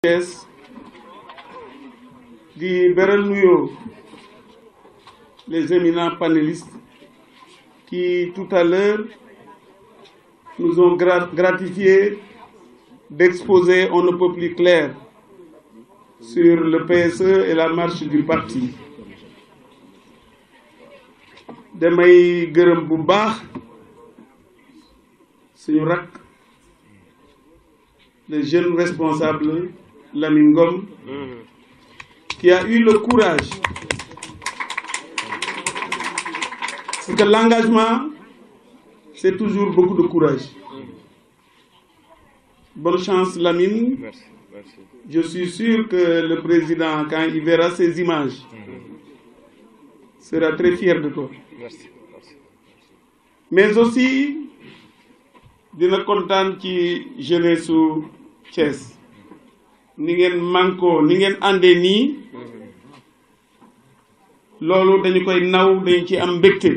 Thiès di beral nuyoo les éminents panélistes qui tout à l'heure nous ont gratifié d'exposer on ne peut plus clair sur le PSE et la marche du parti. Damay gërëm bu baax suñu rakk le jeune responsable Lamine Ngom qui a eu le courage, parce que l'engagement c'est toujours beaucoup de courage. Bonne chance Lamine. Merci, merci. Je suis sûr que le président, quand il verra ces images, sera très fier de toi. Merci, merci. Mais aussi dina kontaan ci jeunesse su Thiès ni ngeen manko ni ngeen àndee nii loolu dañu koy naw dañu ci am mbégte.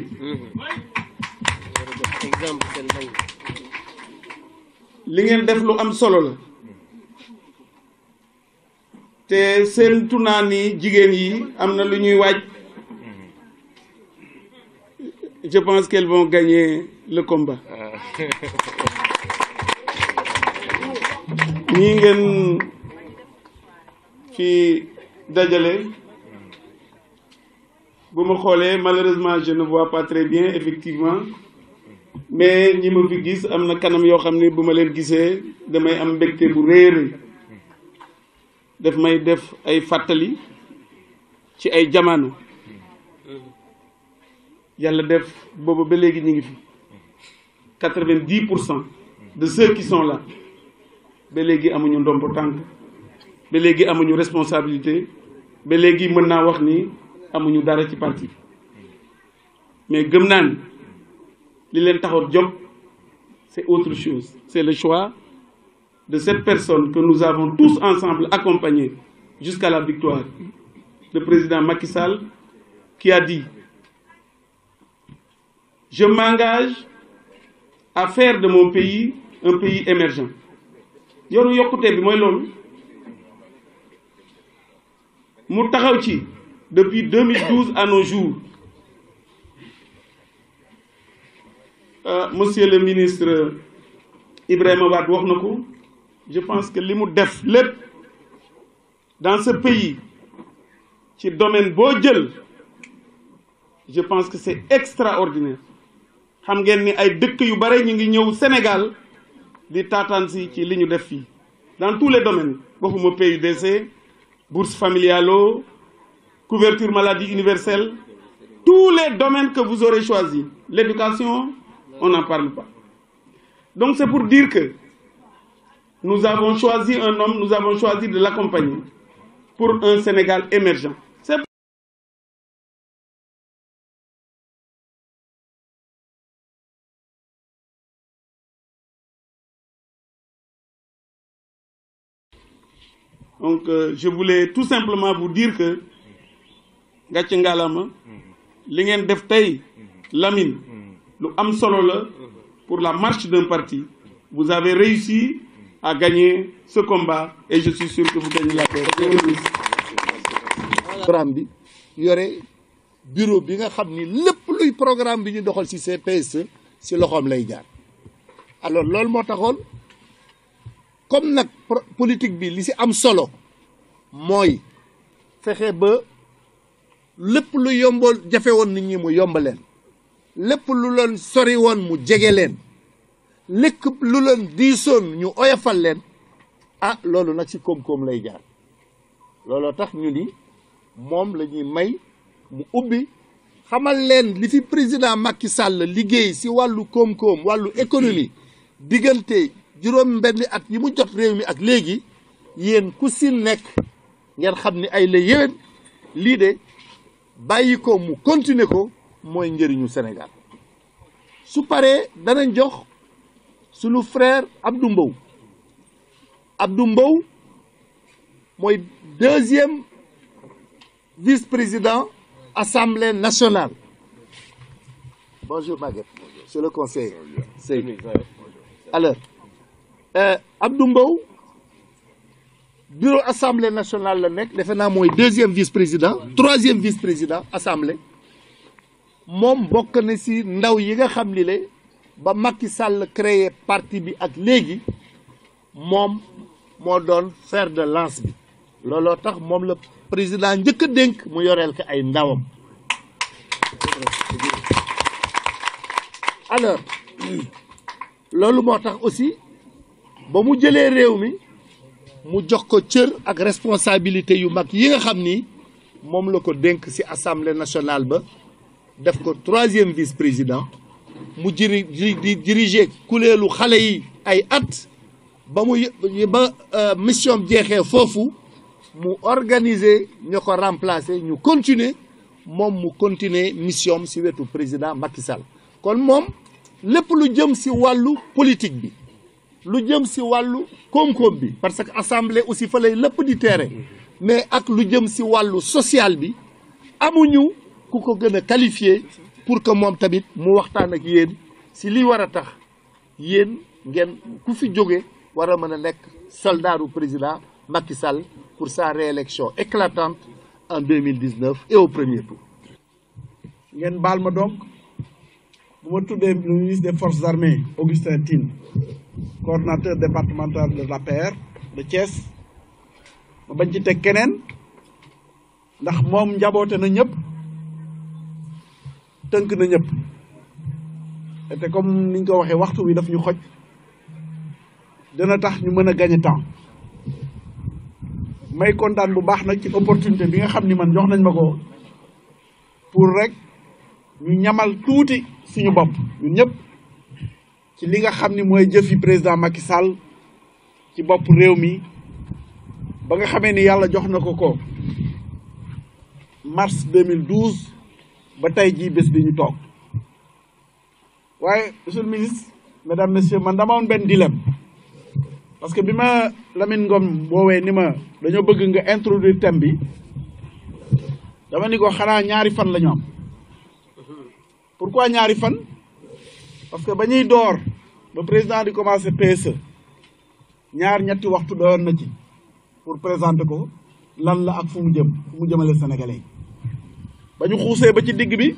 li ngeen def lu am solo la te séentu naa ni jigéen yi am na lu ñuy waaj. Je pense qu'elles vont gagner le combat. ñi ngeen fi dajale bu ma xoolee malheureusement je ne vois pas très bien effectivement mais ñi ma fi gis am na kanam yoo xam ne bu ma leen gisee damay am mbégte bu réer daf may def ay fàttali ci ay jamono yàlla def boobu ba léegi ñu ngi fi 90% de ceux qui sont là ba léegi amuñu ndombo tànk ba léegi amuñu responsabilité ba léegi mën naa wax ni amuñu dara ci parti mais gëm naa ni li leen taxoon jóg c'est autre chose. C'est le choix de cette personne que nous avons tous ensemble accompagné jusqu'à la victoire, le président Macky Sall, qui a dit: je m'engage à faire de mon pays un pays émergent. yoonu yokkute bi mooy loolu mu taxaw ci depuis 2012 à nos jours. Monsieur le ministre Ibrahima Wade wax na ko. Je pense que li mu def lépp dans ce pays ci domaine boo jël je pense que c'est extraordinaire. xam ngeen ni ay dëkk yu bare ñu ngi ñëw Sénégal di taataan si ci li ñu def fii dans tous les domaines waxuma PUDC bourse familiale couverture maladie universelle, tous les domaines que vous aurez choisis. L'éducation, on n'en parle pas. Donc c'est pour dire que nous avons choisi un homme, nous avons choisi de l'accompagner pour un Sénégal émergent. C'est donc je voulais tout simplement vous dire que gàcce ngaalama li ngeen def tey Lamine lu am solo la pour la marche d'un parti. Vous avez réussi à gagner ce combat et je suis sûr que vous gagnez la paix. programme bi yore bureau bi nga xam ni lépp luy programme bi ñu doxal ci CPSE ci loxoom lay jaar. Alors loolu moo taxoon comme nag politique bi li ci am solo mooy fexe ba lépp lu yomboon jafe woon nit ñi mu yombaleen, lépp lu leen sori woon mu jege leen, lépp lu leen diisoon ñu oyofal leen. Ah loolu nag ci koom-koom lay jaar. looloo tax ñu ni moom la ñuy may mu ubbi xamal leen li fi président Macky Sall liggéey ci wàllu koom-koom wàllu économie diggante juróom benn at yi mu jot réew mi ak léegi yéen ku ci nekk ngeen xam ni ay la yéwén lii de bàyyi ko mu continuer ko mooy njëriñu Sénégal. su paree danañ jox sunu frère Abdou Mbow. Abdou Mbow mooy deuxième vice-président Assemblée nationale. Bonjour Maguette, c'est le conseiller. Alors Abdou Mbow bureau assemblée nationale la nekk defe naa mooy deuxième vice-président troisième vice-président assemblée moom bokk na si ndaw yi nga xam ni le ba Macky Sall créé parti bi ak léegi moom moo doon fer de lance bi looloo tax moom la président njëkk a dénk mu yoreel ko ay ndawam. alors loolu moo tax aussi ba mu jëlee réew mi mu jox ko cër ak responsabilité yu mag yi nga xam ni moom la ko dénk ci assemblée nationale ba def ko troisième vice-président mu diriger kuréelu xale yi ay at ba mission jeexee foofu mu organiser ñu ko remplacer ñu continuer moom mu continuer mission ci wetu président Macky Sall kon moom lépp lu jëm ci wàllu politique bi lu jëm ci wàllu koom-koom bi parce que assemblée aussi fa lay lépp di teere mais ak lu jëm ci wàllu social bi amuñu ku ko gën a qualifié pour que moom tamit mu waxtaan ak yéen ci li war a tax yéen ngeen ku fi jóge war a mën a nekk soldaaru président Macky Sall pour sa réélection éclatante en 2019 et au premier tour. ngeen baal ma donc bu ma tuddee le ministre des forces armées Augustin Tine coordonnateur départemental de l'APR de Thiès ma bañ ci teg keneen ndax moom njaboote na ñëpp tënk na ñëpp te comme niñ ko waxee waxtu wi daf ñu xoj dina tax ñu mën a gagner temps may kontaan bu baax nag ci opportunité bi nga xam ni man jox nañ ma ko pour rek ñu ñamal tuuti suñu bopp ñun ñëpp ci li nga xam ni mooy jëfi président Macky Sall ci bopp réew mi ba nga xamee ni yàlla jox na ko mars 2012 ba tey jii bés bi ñu toog waaye monsieur le ministre mesdames messieurs man dama woon benn dilemme parce que bi ma Lamine Ngom woowee ni ma dañoo bëgg nga introduire thème bi dama ni ko xanaa ñaari fan la ñu am pourquoi ñaari fan parce que ba ñuy door ba président di commencer PSE ñetti waxtu doyoon na ci pour présenter ko lan la ak fu mu jëmale Sénégalais yi ba ñu xuusee ba ci digg bi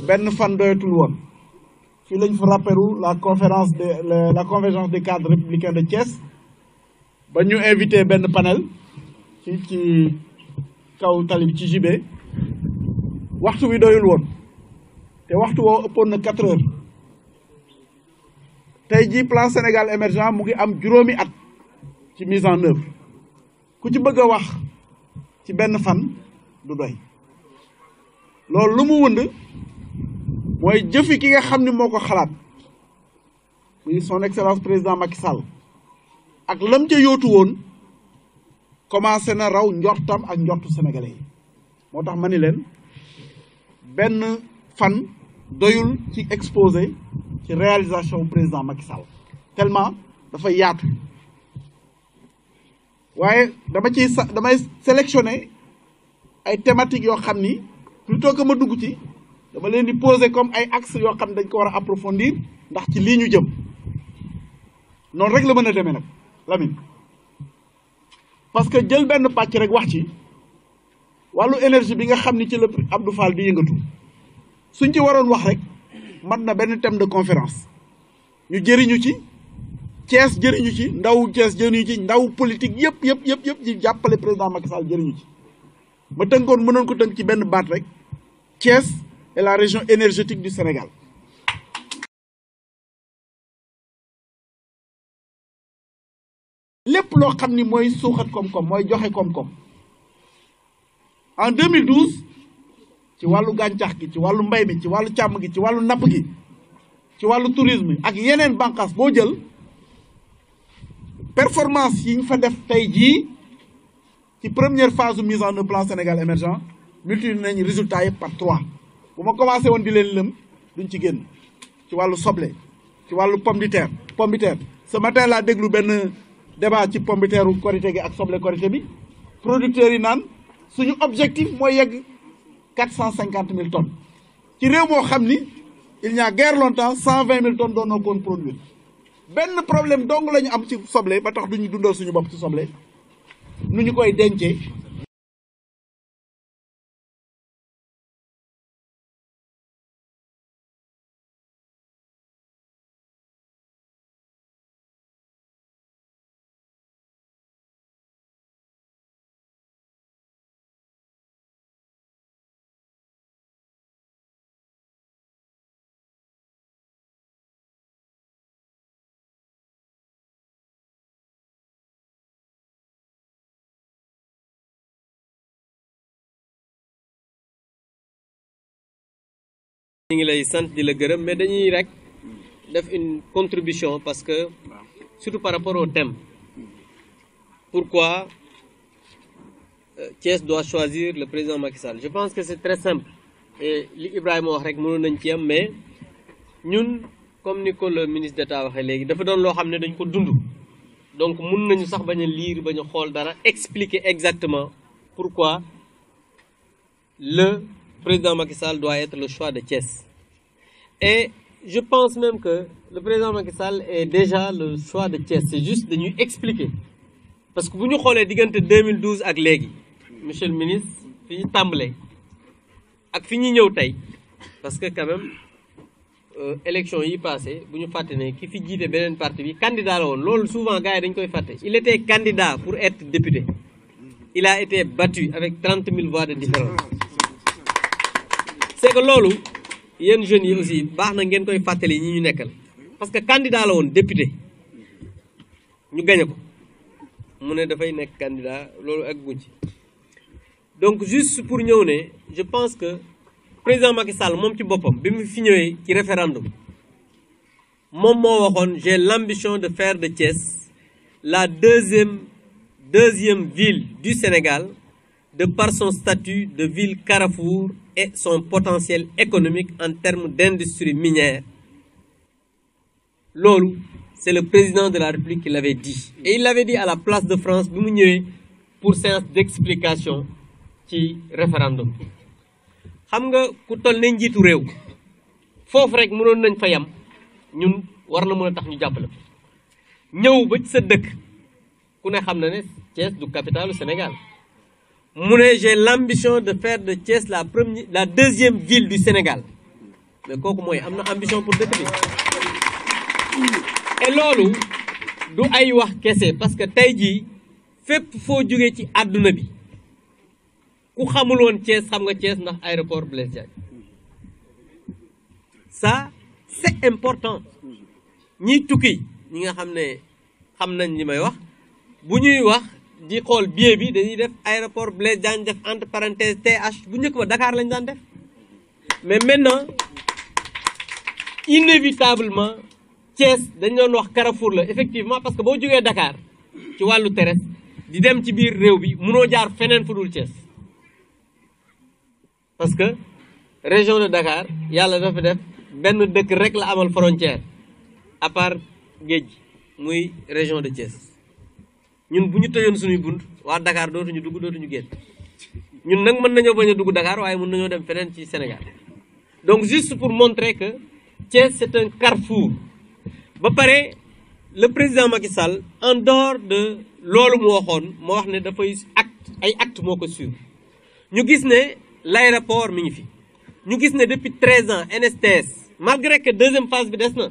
benn fan doyatul woon fii lañ fa rappelu la convergence des cadres républicains de Thiès ba ñu invité benn panel fii ci kaw tali bi ci JB waxtu wi doyul woon te waxtu woo ëppoon na 4 heures tey jii plan Sénégal émergent mu ngi am juróomi at ci mise en œuvre ku ci bëgg a wax ci benn fan du doy loolu lu mu wënd mooy jëfi ki nga xam ni moo ko xalaat muy son excellence président Macky Sall ak lam ca yóotu woon commencé na raw njortam ak njortu sénégalais yi moo tax ma ni leen benn fan doyul ci exposé ci réalisation président Macky Sall tellement dafa yaatu waaye damay sélectionner ay thématiques yoo xam ni plutôt que ma dugg ci dama leen di poser comme ay axes yoo xam ne dañ ko war a approfondir ndax ci lii ñu jëm noonu rek la mën a demee nag Lamine parce que jël benn pàcc rek wax ci wàllu énergie bi nga xam ni ci la Abdou Fall di yëngatu suñ ci waroon wax rek mat na benn thème de conférence ñu jëriñu ci Thiès jëriñu ci ndaw Thiès jëriñu ci ndaw politique yëpp ci jàppale président Macky Sall jëriñu ci ma tënkoon mënoon ko tënk ci benn baat rek Thiès est la région énergétique du Sénégal. lépp loo xam ni mooy suuxat koom-koom mooy joxe koom-koom en 2012 ci wàllu gàncax gi ci wàllu mbay mi ci wàllu càmm gi ci wàllu napp gi ci wàllu tourisme ak yeneen bànqaas boo jël performance yi ñu fa def tey jii ci première phase mise en œuvre plan Sénégal émergent multiplié nañ résultat yëpp par 3 bu ma commencé woon di leen lëm duñ ci génn ci wàllu soble ci wàllu pomme de terre ce matin laa déglu benn débat ci pomme de terre korité gi ak soble korité bi producteurs yi naan suñu objectif mooy yegg 450 000 tonnes ci réew moo xam ni il n'y a guère longtemps 120 000 tonnes doon na koon produire benn problème dong la ñu am ci soble ba tax duñu dundal suñu bopp ci soble nu ñu koy dencee. ñu ngi lay sant di la gërëm mais dañuy rek def une contribution parce que surtout par rapport au thème pourquoi Thiès doit choisir le président Macky Sall. Je pense que c'est très simple et li Ibrahima wax rek mënoon nañ ci am mais ñun comme ni ko le ministre d'État waxee léegi dafa doon loo xam ne dañ ko dund donc mun nañu sax bañ a lire bañ a xool dara expliquer exactement pourquoi le président Macky Sall doit être le choix de Thiès. Et je pense même que le président Macky Sall est déjà le choix de Thiès. C'est juste de nous expliquer. Parce que vous nous regardez diggante 2012 ak légui, monsieur le ministre, fi ñu tambalé ak fi ñu ñëw tay parce que quand même élection yi passé bu ñu faté né ki fi jité benen parti bi candidat la won. Lolu souvent gars yi dañ koy faté. Il était candidat pour être député. Il a été battu avec 30 000 voix de différence. C'est que loolu yéen jeunes yi aussi baax na ngeen koy fàttali ñi ñu nekkal parce que candidat la woon député ñu gañe ko mu ne dafay nekk candidat loolu ak guñ ci donc juste pour ñëw ne je pense que président Macky Sall moom ci boppam bi mu fi ñëwee ci référendum moom moo waxoon j'ai l'ambition de faire de Thiès la deuxième ville du Sénégal de par son statut de ville carrefour et son potentiel économique en termes d'industrie minière. Lolo, c'est le président de la République qui l'avait dit. Et il l'avait dit à la place de France pour séance d'explication ci référendum. Xam nga ku toll ne njiitu réew foofu rek mënoon nañ fa yam ñun war na mën a tax ñu jàppale ñëw ba ci sa dëkk ku ne xam na ne Thiès du capitale du Sénégal. J'ai l'ambition de faire de Thiès la deuxième ville du Sénégal. Mais kooku mooy am na ambition pour dëkk bi. Et loolu du ay wax kese parce que tey jii fépp foo jógee ci àdduna bi ku xamul woon Thiès xam nga Thiès ndax aéroport Blaise Diagne. Ça c'est important. ñiy tukki ñi nga xam ne xam nañ li may wax bu ñuy wax. di xool billet bi dañuy def aéroport Blaise Diagne def entre parenthèses TH bu njëkk ba Dakar lañ daan def mais maintenant inévitablement Thiès dañ doon wax Carrefour la effectivement parce que boo jógee Dakar ci wàllu terrestre di dem ci biir réew bi mënoo jaar feneen fu dul Thiès parce que région de Dakar yàlla dafa def benn dëkk rek la amal frontière à part géej muy région de Thiès. ñun bu ñu tëjoon suñuy bunt waa Dakar dootuñu dugg dootuñu génn ñun nag mën nañoo bañ a dugg Dakar waaye mën nañoo dem feneen ci Sénégal donc juste pour montrer que Thiès c'est un carrefour ba pare le président Macky Sall en dehors de loolu mu waxoon moo wax ne dafay ay acte moo ko suivre ñu gis ne l'aéroport mi ngi fi ñu gis ne depuis 13 ans NSTS malgré que deuxième phase bi des na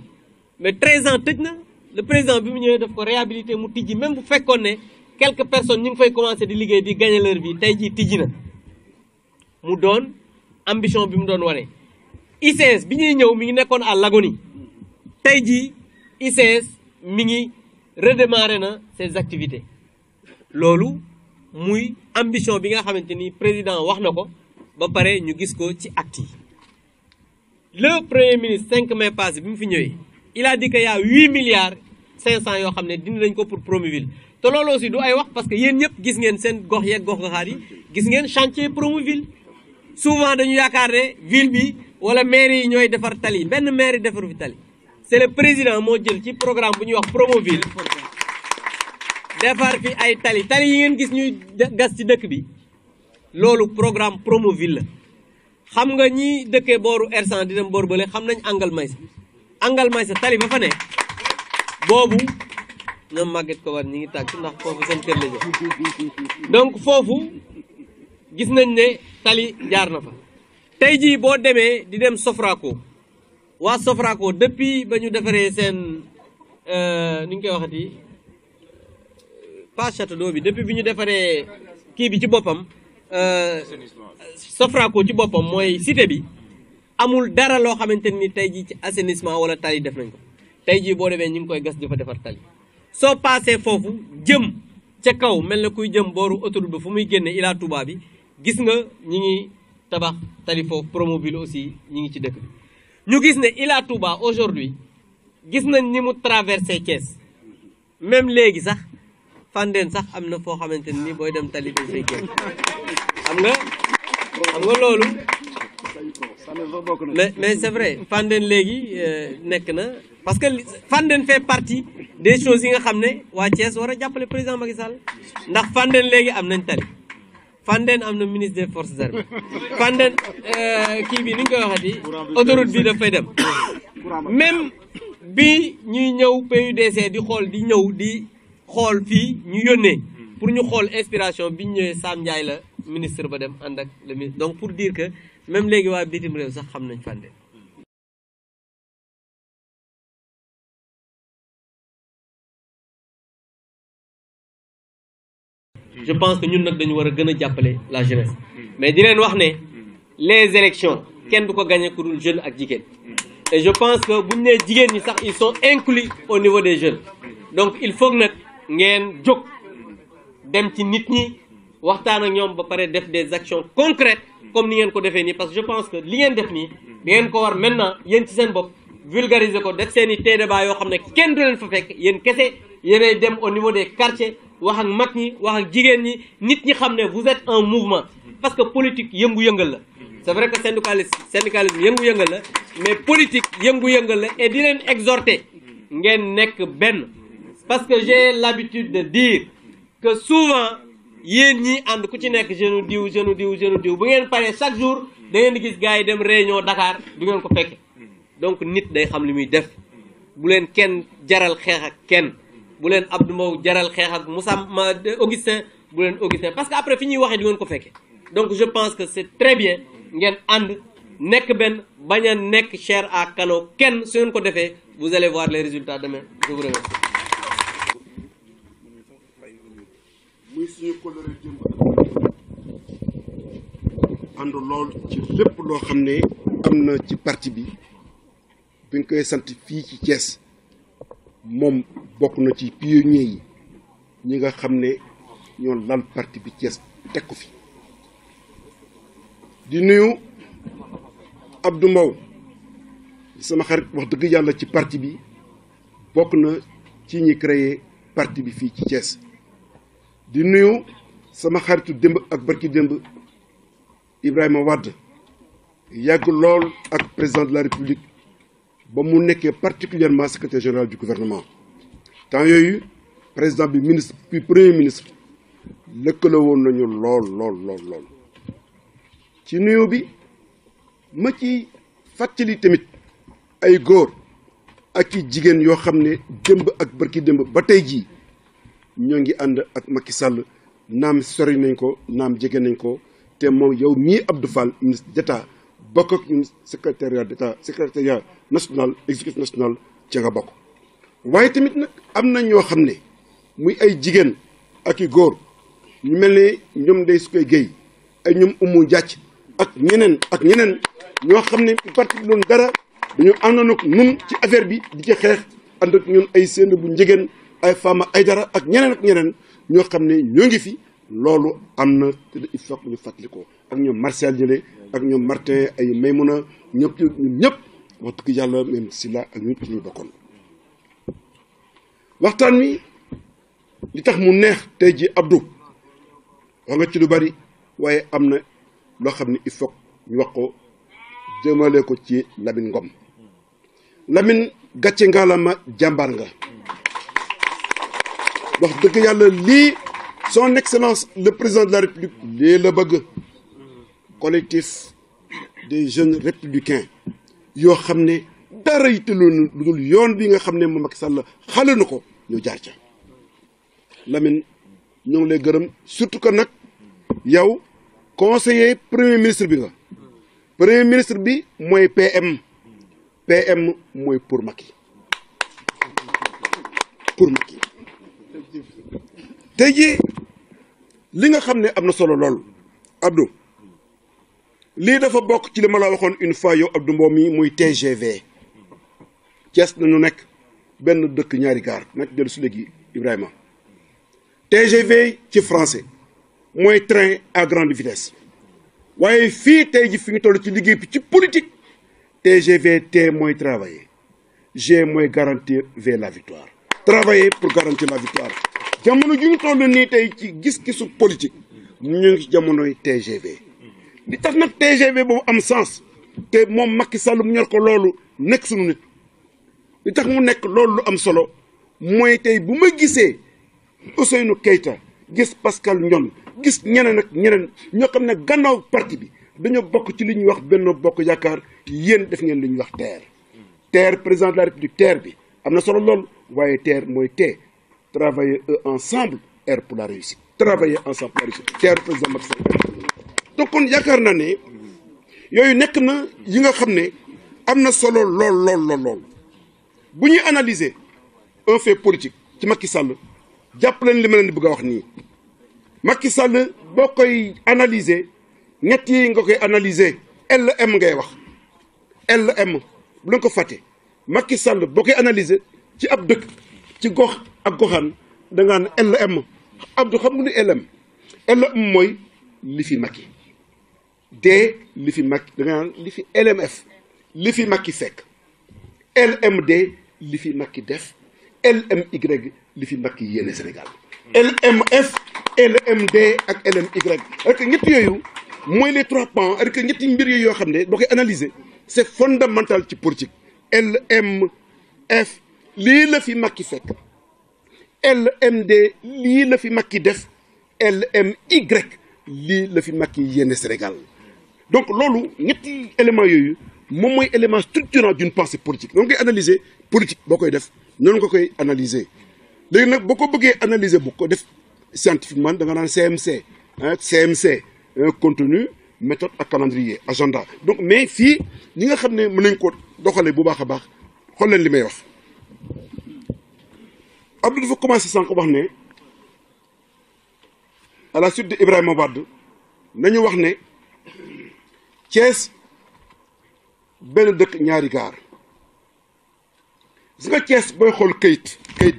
mais 13 ans tëj na le président bi mu ñëwee daf ko réhabilité mu tijji même bu fekkoon ne quelques personnes ñu ngi fay commencé di liggéey di gagner leur vie tey jii tijji na mu doon ambition bi mu doon wane. ICS bi ñuy ñëw mi ngi nekkoon à l'agonie tey jii ICS mi ngi redémarrer na ses activités loolu muy ambition bi nga xamante ni président wax na ko ba pare ñu gis ko ci acte yi. Le premier ministre 5 mai passé bi mu fi ñëwee il a dit que y a 8 milliards 500 yoo xam ne dindi nañ ko pour Promoville te loolu aussi du ay wax parce que yéen ñëpp gis ngeen seen gox yeeg gox goxaat yi gis ngeen chantier Promoville souvent dañu yaakaar ne ville bi wala mairie yi ñooy defar tali benn mairie defaru fi tali c'est le président moo jël ci programme bu ñuy wax Promoville defar fi ay tali yi ngeen gis ñuy gas ci dëkk bi loolu programme Promoville la xam nga ñi dëkkee booru R100 di dem boor bële xam nañ Angle Maysa tali ba fa ne boobu ñoom Maguette ko war ñi ngi tàgg ndax foofu seen kër la jëm donc foofu gis nañ ne tali jaar na fa tey jii boo demee di dem Sofraco waa Sofraco depuis ba ñu defaree seen ni ñu koy waxati pas château d'eau bi depuis bi ñu defaree kii bi ci boppam Sofraco ci boppam mooy cité bi amul dara loo xamante ni tey jii ci assainissement wala tali def nañ ko tey jii boo demee ñu ngi koy gas di fa defar tali soo paasee foofu jëm ca kaw mel na kuy jëm booru autoroute ba fu muy génne Ila Touba bi gis nga ñi ngi tabax tali foofu Promoville aussi ñi ngi ci dëkk bi ñu gis ne Ila Touba aujourd'hui gis nañ ni mu traversé Thiès même léegi sax Fandène sax am na foo xamante ni booy dem tali dañ fay génn xam nga loolu mais c'est vrai Fandène léegi nekk na parce que Fandène fait partie des choses yi nga xam ne waa Thiès war a jàppale président Macky Sall ndax Fandène léegi am nañ tali Fandène am na ministre des forces armées Fandène kii bi ni ñu koy waxati autoroute bi daf fay dem même bi ñuy ñëw PUDC di xool di ñëw di xool fii ñu yónnee pour ñu xool inspiration bi ñu ñëwee Sam Ndiaye la ministre ba dem ànd ak le ministre donc pour dire que même léegi waa bitim réew sax xam nañ Fandène je pense que ñun nag dañu war a gën a jàppale la jeunesse mais di leen wax ne les élections kenn du ko gagné ku dul jeune ak jigéen et je pense que bu ñu nee jigéen ñi sax ils sont inclus au niveau des jeunes donc il faut que nag ngeen jóg dem ci nit ñi waxtaan ak ñoom ba pare def des actions concrètes comme ni ngeen ko defee nii parce que je pense que li ngeen def nii da ngeen ko war maintenant yéen ci seen bopp vulgariser ko def seen i débat yoo xam ne kenn du leen fa fekk yéen kese yéenay dem au niveau des quartiers wax ak mag ñi wax ak jigéen ñi nit ñi xam ne vous êtes un mouvement parce que politique yëngu-yëngal la c'est vrai que syndicalisme yëngu-yëngal la mais politique yëngu-yëngal la et di leen exhorter ngeen nekk benn parce que j'ai l'habitude de dire que souvent yéen ñi ànd ku ci nekk jeune diw bu ngeen paree chaque jour da ngeen di gis gars yi dem réunion Dakar du ngeen ko fekke donc nit day xam li muy def bu leen kenn jaral xeex ak kenn bu leen Abdou Mbow jaral xeex ak Moussa Augustin bu leen Augustin parce que après fi ñuy waxee du ngeen ko fekke donc je pense que c'est très bien ngeen ànd nekk benn bañ a nekk chair à canon kenn su ngeen ko defee vous allez voir les résultats demain je vous remercie. muy suñu coloré jëm ànd lool ci lépp loo xam ne am na ci parti bi bi nga koy sant fii ci Thiès moom bokk na ci pionniers yi ñi nga xam ne ñoo lal parti bi Thiès teg ko fi di nuyu Abdou Mbow sama xarit wax dëgg yàlla ci parti bi bokk na ci ñi créé parti bi fii ci Thiès di nuyu sama xaritu démb ak barki démb Ibrahima Wade yàgg lool ak président de la République ba mu nekkee particulièrement secrétaire général du gouvernement temps yooyu président bi ministre puis premier ministre lëkkaloo woon nañu lool ci nuyu bi ma ci fàttali tamit ay góor ak i jigéen yoo xam ne démb ak barki démb ba tey jii ñoo ngi ànd ak Macky Sall naam sori nañ ko naam jege nañ ko te moom yow mii Abdou Fall ministre d'État bokk ak ñun secrétariat d'État secrétariat national exécutif national ca nga bokk. waaye tamit nag am na ñoo xam ne muy ay jigéen ak i góor ñu mel ne ñoom Ndeye Soukeye Gueye ay ñoom Oumou Diatch ak ñeneen ñoo xam ne parti bi loolu dara dañu àndoon ak ñun ci affaire bi di ci xeex ànd ak ñun ay seen bu njëgeen ay Fama ay dara ak ñeneen ñoo xam ne ñoo ngi fi loolu am na te il faut que ñu fàttali ko ak ñoom Martial Dialé ak ñoom Martin ay Maymouna ñun ñëpp wax dëgg yàlla même Silla ak ñun ci ñu bokkoon. waxtaan wi li tax mu neex tey ji Abdou wax nga ci lu bari waaye am na loo xam ne il faut ñu wax ko jëmale ko ci Lamine Ngom Lamine gàcce ngaalama jàmbaar nga. wax dëgg yàlla lii son excellence le président de la république lii la bëgg collectif des jeunes républicains yoo xam ne dara yitteloon lu dul yoon bi nga xam ne moom Macky Sall xale na ko ñu jaar ca Lamine ñoo ngi lay gërëm surtout que nag yow conseiller premier ministre bi nga premier ministre bi mooy PM mooy pour Macky tey jii li nga xam ne am na solo lool Abdou lii dafa bokk ci li ma la waxoon une fois yow Abdou Mbow mi muy TGV Thiès nañu nekk benn dëkk ñaari gaar nag dellu si léegi Ibrahima TGV ci français mooy train à grande vitesse waaye fii tey ji fi ñu toll ci liggéey bi ci politique TGV T mooy travailler G mooy garantir vers la victoire travailler pour garantir la victoire jamono ju ñu toll nii tey ci gis-gisu politique ñu ngi ci jamonoy TGV li tax nag TGV boobu am sens te moom Macky Sall mu ñor ko loolu nekk suñu nit li tax mu nekk loolu lu am solo mooy tey bu ma gisee Ousseynou Keita gis Pascal Ndione gis ñeneen ak ñeneen ñoo xam ne gannaaw parti bi dañoo bokk ci li ñuy wax Benno Bokk Yaakaar yéen def ngeen li ñuy wax TER président de la République TER bi am na solo lool waaye TER mooy T travailler ensemble R pour la réussite travailler ensemble pour la réussite TER président Macky Sall donc kon yaakaar naa ne yooyu nekk na yi nga xam ne am na solo lool bu ñuy analyser un fait politique ci Macky Sall jàpp leen li ma leen di bëgg a wax nii Macky Sall boo koy analyser ñett yi nga koy analyser LM ngay wax LM bu leen ko fàtte Macky Sall boo koy analyser ci ab dëkk ci gox ak goxaan da ngaa ne LM Abdou xam nga ni LM mooy li fi Macky D li fi Macky da nga naan li fi LMF li fi Macky fekk LMD li fi Macky def LMY li fi Macky yéene Sénégal LMF LMD ak LMY ak ñett yooyu mooy les trois pans ak ñetti mbir yooyu yoo xam ne boo koy analyser c'est fondamental ci politique LMF lii la fi Macky fekk LMD lii la fi Macky def LMY lii la fi Macky yéene Sénégal donc loolu ñetti éléments yooyu moom mooy élément structurant d'une pensée politique noonu koy analyser politique boo koy def noonu nga koy analyser léegi nag boo ko bëggee analyser bu ko def scientifiquement da nga naan CMC contenu méthode ak calendrier agenda donc mais fii ñi nga xam ne mën nañ ko doxalee bu baax a baax xool leen li may wax Abdou dafa commencé sànq wax ne à la suite de Ibrahima Wade nañu wax ne Thiès benn dëkk ñaari gaar gis nga Thiès booy xool kayit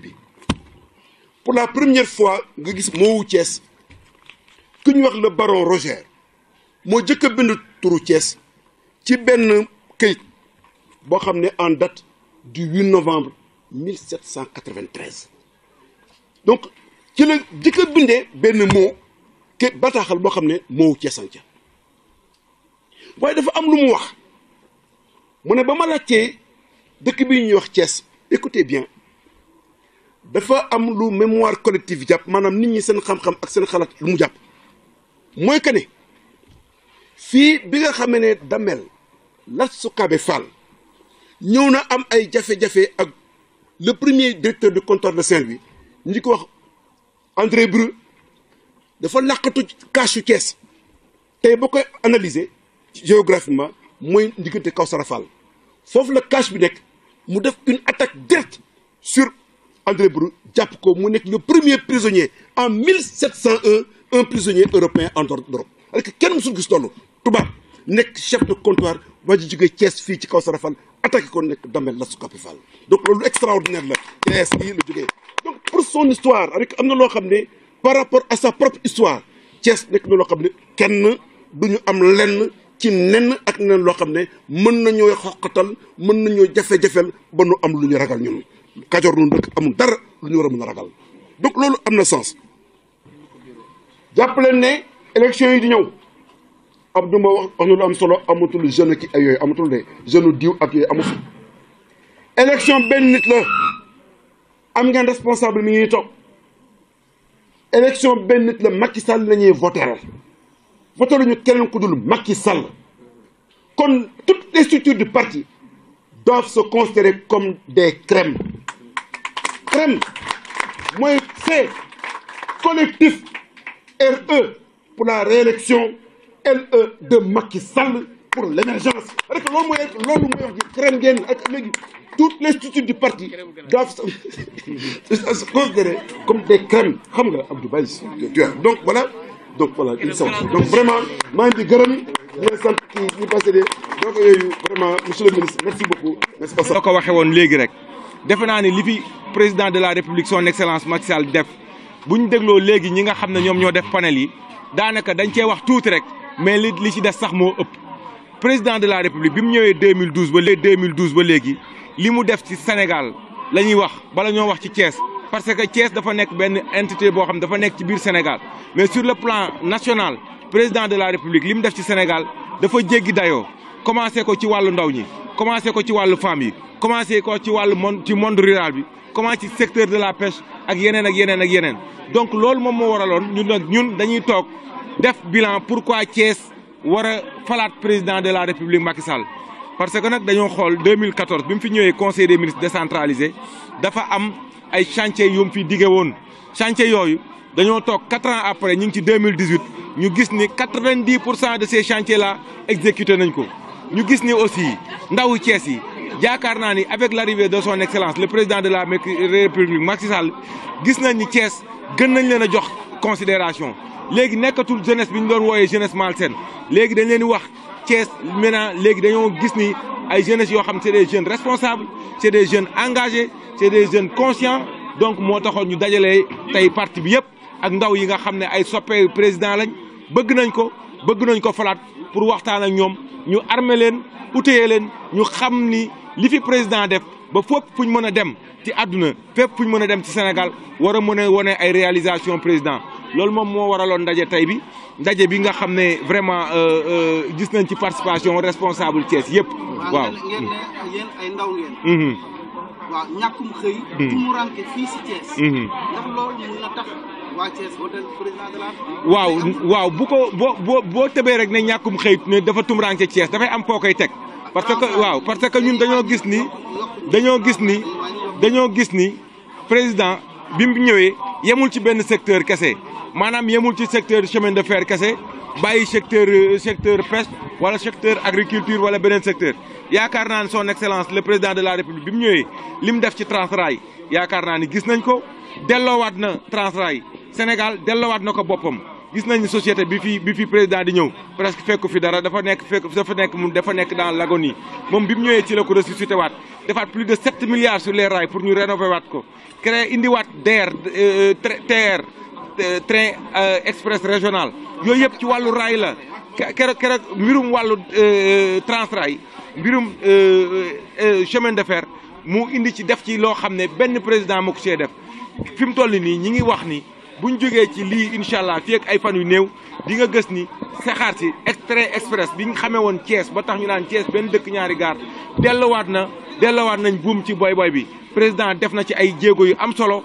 bi pour la première fois nga gis moowu Thiès ku ñu wax le baron Roger moo jëkk a bind turu Thiès ci benn kayit boo xam ne en date du 8 novembre 1793 donc ci la jëkk a bindee benn moo ke bataaxal boo xam ne moowu Thiès anca waaye dafa am lu mu wax mu ne ba ma laajtee dëkk bi ñuy wax Thiès écoutez bien dafa am lu mémoire collective jàpp maanaam nit ñi seen xam-xam ak seen xalaat lu mu jàpp mooy que ne fii bi nga xamee ne Damel Lat Sukaabe Fall ñëw na am ay jafe-jafe ak le premier directeur du comptoir de Saint-Louis ñu ko wax André Breu dafa làqatu kaasu Thiès tey boo koy analyser géographiquement mooy diggante Kawsara Fall foofu la cache bi nekk mu def une attaque directe sur André Breu jàpp ko mu nekk le premier prisonnier en 1701 un prisonnier européen en dehors d'Europe alors que kenn musul gis loolu tubaab nekk chef de comptoir waa ji jógee Thiès fii ci Kawsara Fall attaqué ko nekk Damel Lat Sukaabe Fall donc loolu extraordinaire la Thiès fii la jógee donc pour son histoire rek am na loo xam ne par rapport à sa propre histoire Thiès nekk na loo xam ne kenn duñu am lenn ci nenn ak nenn loo xam ne mën nañoo xoqatal mën nañoo jafe-jafel ba nu am lu ñu ragal ñun Kajoor noonu dëkk amul dara lu ñu war a mën a ragal donc loolu am na sens jàpp leen ne élection yi di ñëw Abdou Mbow wax na lu am solo amatul jeune ki ay yooyu amatul de jeune diw ak yooyu amatul élection benn nit la am ngeen responsable mi ngi toog élection benn nit la Macky Sall la ñuy voter voter ñu keneen ku dul Macky Sall kon toutes les structures du parti doivent se considérer comme des crèmes crème mooy fait collectif RE pour la réélection, LE de Macky Sall pour l'émergence. Rek loolu mooy wax ji crème ngeen ak léegi toutes les structures du parti doivent se considérer comme des crèmes xam nga Abdou Baye tu vois donc voilà il sont donc vraiment maa ngi di gërëm di sant ci ñi passé de donc yooyu vraiment monsieur le ministre merci beaucoup merci beaucoup. soo ko waxee woon léegi rek defe naa ni li fi président de la république son excellence Macky Sall def bu ñu dégloo léegi ñi nga xam ne ñoom ñoo def panel yi daanaka dañ cee wax tuuti rek mais li ci des sax moo ëpp. président de la république bi mu ñëwee 2012 ba léegi li mu def ci Sénégal la ñuy wax bala ñoo wax ci Thiès parce que Thiès dafa nekk benn entité boo xam dafa nekk ci biir Sénégal mais sur le plan national président de la république li mu def ci Sénégal dafa jéggi dayoo commencé ko ci wàllu ndaw ñi commencé ko ci wàllu femmes yi commencé ko ci wàllu monde rural bi commencé ci secteur de la pêche ak yeneen ak yeneen ak yeneen donc loolu moom moo waraloon ñun dañuy toog def bilan pourquoi Thiès war a falaat président de la république Macky Sall parce que nag dañoo xool 2014 bi mu fi ñëwee conseil des ministres décentralisé dafa am ay chantier yu mu fi dige woon chantier yooyu dañoo toog 4 ans après ñu ngi ci 2018 ñu gis ni 90% de ces chantiers là exécuté nañ ko ñu gis ni aussi ndawu Thiès yi jaakaar naa ni avec l'arrivée de son excellence le président de la république Macky Sall gis nañ ni Thiès gën nañ leen a jox considération léegi nekkatul jeunesse bi ñu doon wooyee jeunesse malsaine léegi dañ leen di wax Thiès maintenant léegi dañoo gis ni ay jeunesse yoo xam c'est des jeunes responsables c'est des jeunes engagés c'est des jeunes conscients donc moo taxoon ñu dajalee tey parti bi yëpp ak ndaw yi nga xam ne ay soppee président lañ bëgg nañ ko falaat pour waxtaan ak ñoom ñu armé leen outillé leen ñu xam ni li fi président def ba fépp fu ñu mën a dem ci àdduna fépp fu ñu mën a dem ci Sénégal war a mën a wane ay réalisation président loolu moom moo waraloon ndaje bi nga xam ne vraiment gis nañ ci participation responsable Thiès yëpp. waaw ngeen ne yéen ay ndaw ngeen. waaw ñàkkum xëy. tumuranke fii si Thiès. ndax loolu mun na tax waa Thiès voté président de la. waaw bu ko boo tëbee rek ne ñàkkum xëy ne dafa tumuranke Thiès dafay am foo koy teg. parce que ñun dañoo gis ni président bi mu ñëwee yemul ci benn secteur kese maanaam yemul ci secteur chemin de fer kese bàyyi secteur pêche wala secteur agriculture wala beneen secteur yaakaar naa ni son excellence le président de la république bi mu ñëwee li mu def ci Transrail yaakaar naa ni gis nañ ko delloowaat na Transrail Sénégal delloowaat na ko boppam gis nañ ni société bi fi président di ñëw presque fekku fi dara dafa nekk dans l'agonie moom bi mu ñëwee ci la ko ressuscité waat defaat plus de 7 milliards sur les rails pour ñu rénover waat ko créer indiwaat TER train express régional yooyu yëpp ci wàllu rail la keroog mbirum wàllu Transrail mbirum chemin de fer mu indi ci def ci loo xam ne benn président moo ko see def fi mu toll nii ñi ngi wax ni buñ jógee ci lii incha allah fii ak ay fan yu néew di nga gës ni saxaar si train express bi nga xamee woon Thiès ba tax ñu naan Thiès benn dëkk ñaari gaar delluwaat nañ buum ci boy bi président def na ci ay jéego yu am solo